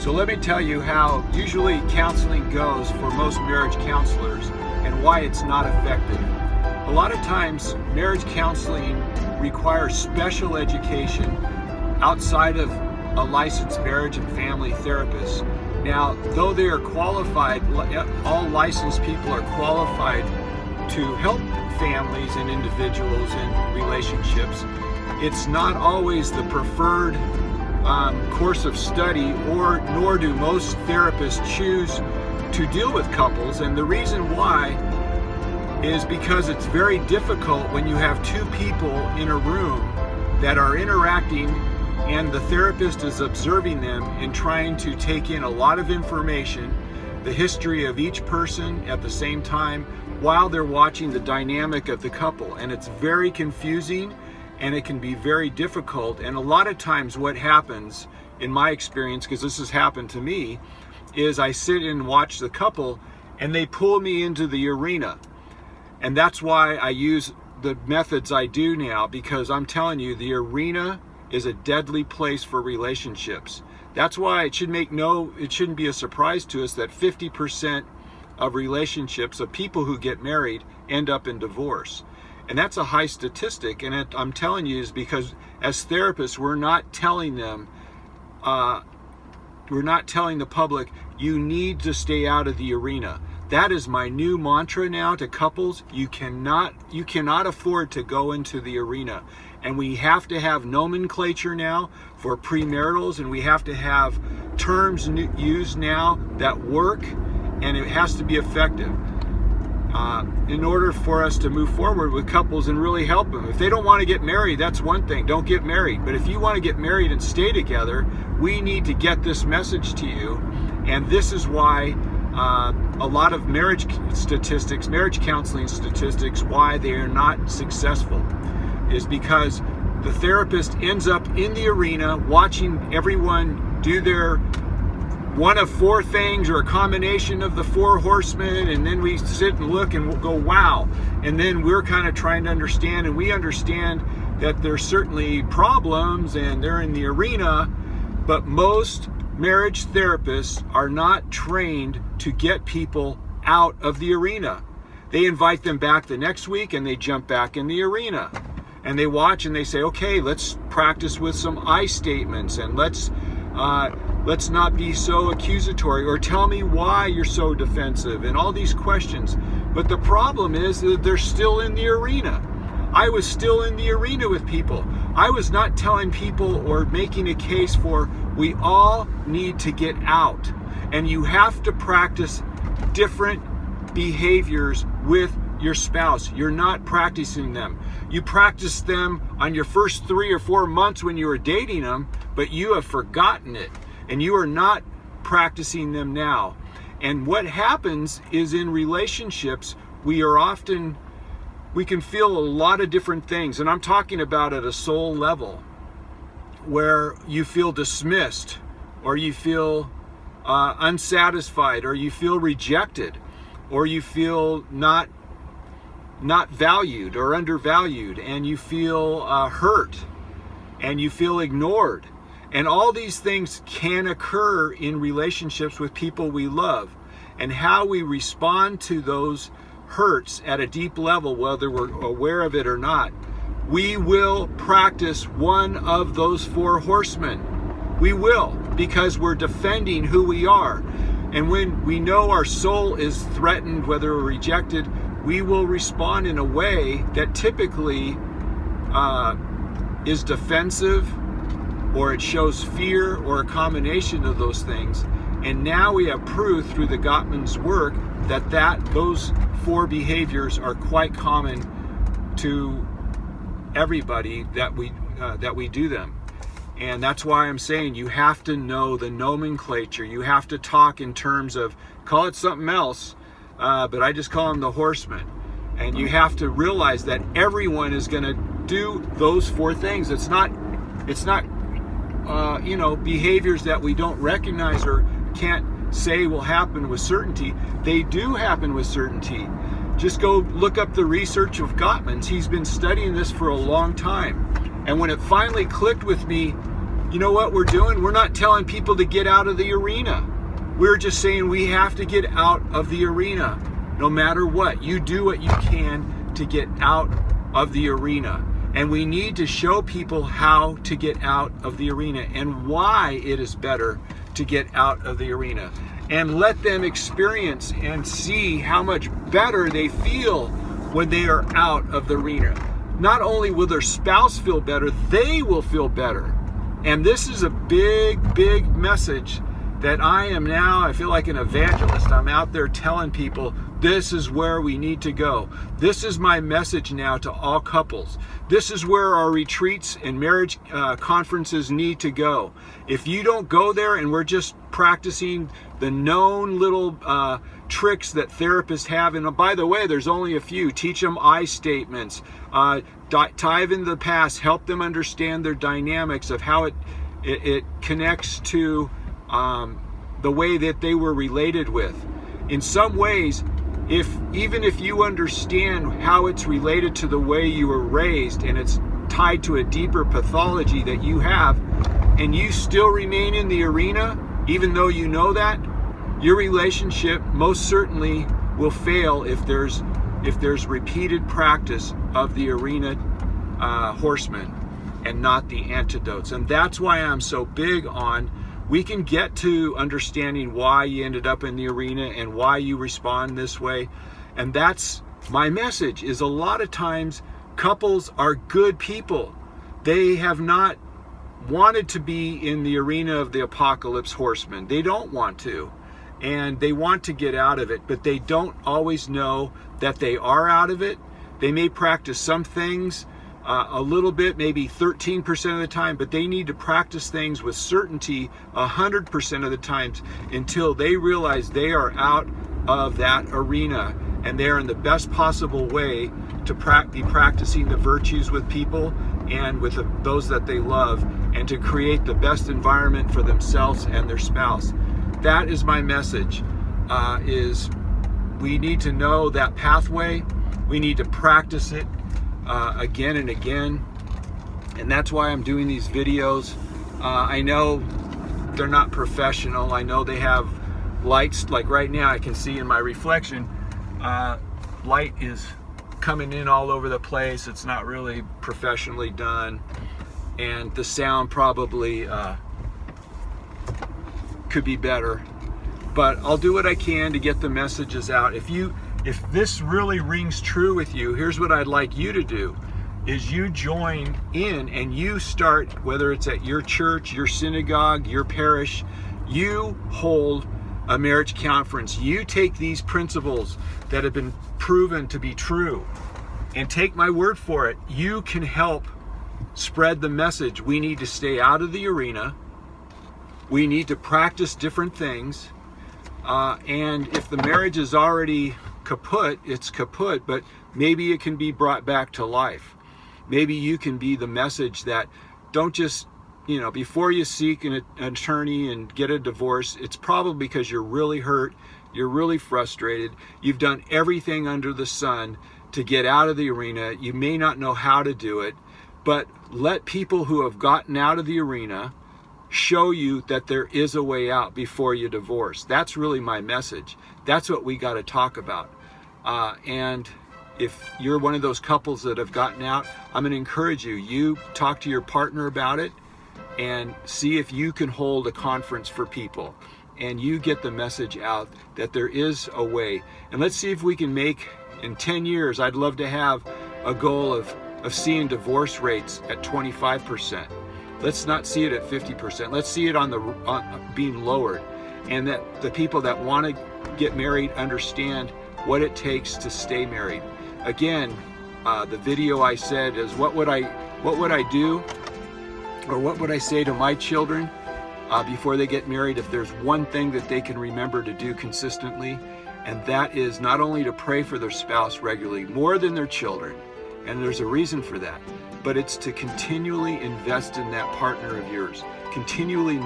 So let me tell you how usually counseling goes for most marriage counselors and why it's not effective. A lot of times marriage counseling requires special education outside of a licensed marriage and family therapist. Now, though they are qualified, all licensed people are qualified to help families and individuals in relationships. It's not always the preferred course of study, nor do most therapists choose to deal with couples. And the reason why is because it's very difficult when you have two people in a room that are interacting and the therapist is observing them and trying to take in a lot of information, the history of each person at the same time, while they're watching the dynamic of the couple. And it's very confusing and it can be very difficult. And a lot of times what happens, in my experience, because this has happened to me, is I sit and watch the couple and they pull me into the arena. And that's why I use the methods I do now, because I'm telling you, the arena is a deadly place for relationships. That's why it shouldn't be a surprise to us that 50% of relationships, of people who get married, end up in divorce. And that's a high statistic. And I'm telling you is because as therapists, we're not telling them, we're not telling the public, you need to stay out of the arena. That is my new mantra now to couples. You cannot afford to go into the arena. And we have to have nomenclature now for premaritals, and we have to have terms used now that work, and it has to be effective in order for us to move forward with couples and really help them. If they don't want to get married, that's one thing. Don't get married. But if you want to get married and stay together, we need to get this message to you. And this is why a lot of marriage counseling statistics, why they are not successful, is because the therapist ends up in the arena watching everyone do their one of four things or a combination of the Four Horsemen, and then we sit and look and we'll go, wow. And then we're kind of trying to understand, and we understand that there's certainly problems and they're in the arena, but most marriage therapists are not trained to get people out of the arena. They invite them back the next week and they jump back in the arena. And they watch and they say, okay, let's practice with some I statements, and let's not be so accusatory, or tell me why you're so defensive, and all these questions. But the problem is that they're still in the arena. I was still in the arena with people. I was not telling people or making a case for, we all need to get out. And you have to practice different behaviors with your spouse. You're not practicing them. You practice them on your first 3 or 4 months when you were dating them, but you have forgotten it, and you are not practicing them now. And what happens is, in relationships, we can feel a lot of different things, and I'm talking about at a soul level, where you feel dismissed, or you feel unsatisfied, or you feel rejected, or you feel not valued or undervalued, and you feel hurt, and you feel ignored. And all these things can occur in relationships with people we love. And how we respond to those hurts at a deep level, whether we're aware of it or not, we will practice one of those four horsemen. We will, because we're defending who we are. And when we know our soul is threatened, whether we're rejected, we will respond in a way that typically is defensive, or it shows fear, or a combination of those things. And now we have proof through the Gottman's work that those four behaviors are quite common to everybody that we do them. And that's why I'm saying you have to know the nomenclature. You have to talk in terms of, call it something else, but I just call them the horsemen. And you have to realize that everyone is going to do those four things. It's not behaviors that we don't recognize or can't say will happen with certainty. They do happen with certainty. Just go look up the research of Gottman's. He's been studying this for a long time. And when it finally clicked with me you know what we're doing? We're not telling people to get out of the arena. We're just saying we have to get out of the arena no matter what. You do what you can to get out of the arena. And we need to show people how to get out of the arena and why it is better to get out of the arena. And let them experience and see how much better they feel when they are out of the arena. Not only will their spouse feel better, they will feel better. And this is a big, big message that I feel like an evangelist. I'm out there telling people this is where we need to go. This is my message now to all couples. This is where our retreats and marriage conferences need to go. If you don't go there and we're just practicing the known little tricks that therapists have, and by the way, there's only a few. Teach them I statements. Dive into the past. Help them understand their dynamics of how it connects to the way that they were related with. In some ways, even if you understand how it's related to the way you were raised and it's tied to a deeper pathology that you have, and you still remain in the arena, even though you know that, your relationship most certainly will fail if there's repeated practice of the arena horseman and not the antidotes. And that's why I'm so big on, we can get to understanding why you ended up in the arena and why you respond this way. And that's my message, is a lot of times couples are good people. They have not wanted to be in the arena of the apocalypse horseman. They don't want to. And they want to get out of it, but they don't always know that they are out of it. They may practice some things a little bit, maybe 13% of the time, but they need to practice things with certainty 100% of the times until they realize they are out of that arena and they're in the best possible way to be practicing the virtues with people and with those that they love, and to create the best environment for themselves and their spouse. That is my message, is we need to know that pathway. We need to practice it again and again. And that's why I'm doing these videos. I know they're not professional. I know they have lights, like right now I can see in my reflection, light is coming in all over the place. It's not really professionally done. And the sound probably could be better, but I'll do what I can to get the messages out. If this really rings true with you, here's what I'd like you to do, is you join in and you start, whether it's at your church, your synagogue, your parish, you hold a marriage conference. You take these principles that have been proven to be true, and take my word for it, you can help spread the message. We need to stay out of the arena. We need to practice different things. And if the marriage is already kaput, it's kaput, but maybe it can be brought back to life. Maybe you can be the message that don't just, before you seek an attorney and get a divorce, it's probably because you're really hurt, you're really frustrated, you've done everything under the sun to get out of the arena. You may not know how to do it, but let people who have gotten out of the arena show you that there is a way out before you divorce. That's really my message. That's what we got to talk about. And if you're one of those couples that have gotten out, I'm going to encourage you. You talk to your partner about it and see if you can hold a conference for people. And you get the message out that there is a way. And let's see if we can make, in 10 years, I'd love to have a goal of seeing divorce rates at 25%. Let's not see it at 50%. Let's see it on being lowered, and that the people that want to get married understand what it takes to stay married. Again, the video I said is, what would I do, or what would I say to my children before they get married if there's one thing that they can remember to do consistently, and that is not only to pray for their spouse regularly, more than their children, and there's a reason for that, but it's to continually invest in that partner of yours, continually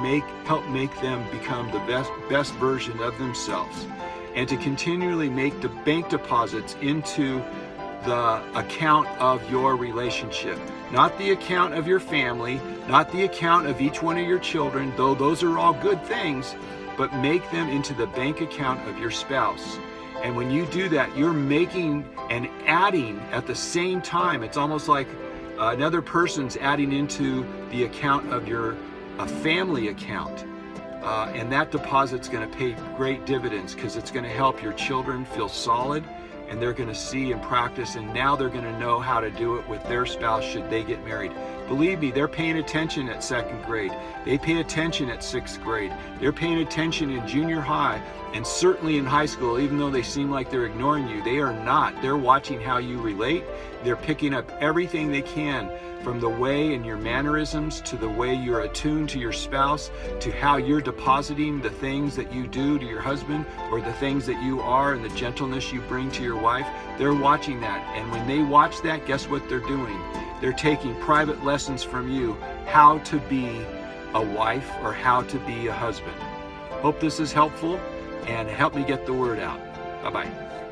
help make them become the best version of themselves, and to continually make the bank deposits into the account of your relationship, not the account of your family, not the account of each one of your children, though those are all good things, but make them into the bank account of your spouse. And when you do that, you're making and adding at the same time. It's almost like another person's adding into the account of your family account. And that deposit's going to pay great dividends, because it's going to help your children feel solid, and they're going to see and practice, and now they're going to know how to do it with their spouse should they get married. Believe me, they're paying attention at 2nd grade. They pay attention at 6th grade. They're paying attention in junior high, and certainly in high school. Even though they seem like they're ignoring you, they are not. They're watching how you relate. They're picking up everything they can, from the way and your mannerisms, to the way you're attuned to your spouse, to how you're depositing the things that you do to your husband, or the things that you are and the gentleness you bring to your wife. They're watching that. And when they watch that, guess what they're doing? They're taking private lessons from you, how to be a wife or how to be a husband. Hope this is helpful, and help me get the word out. Bye-bye.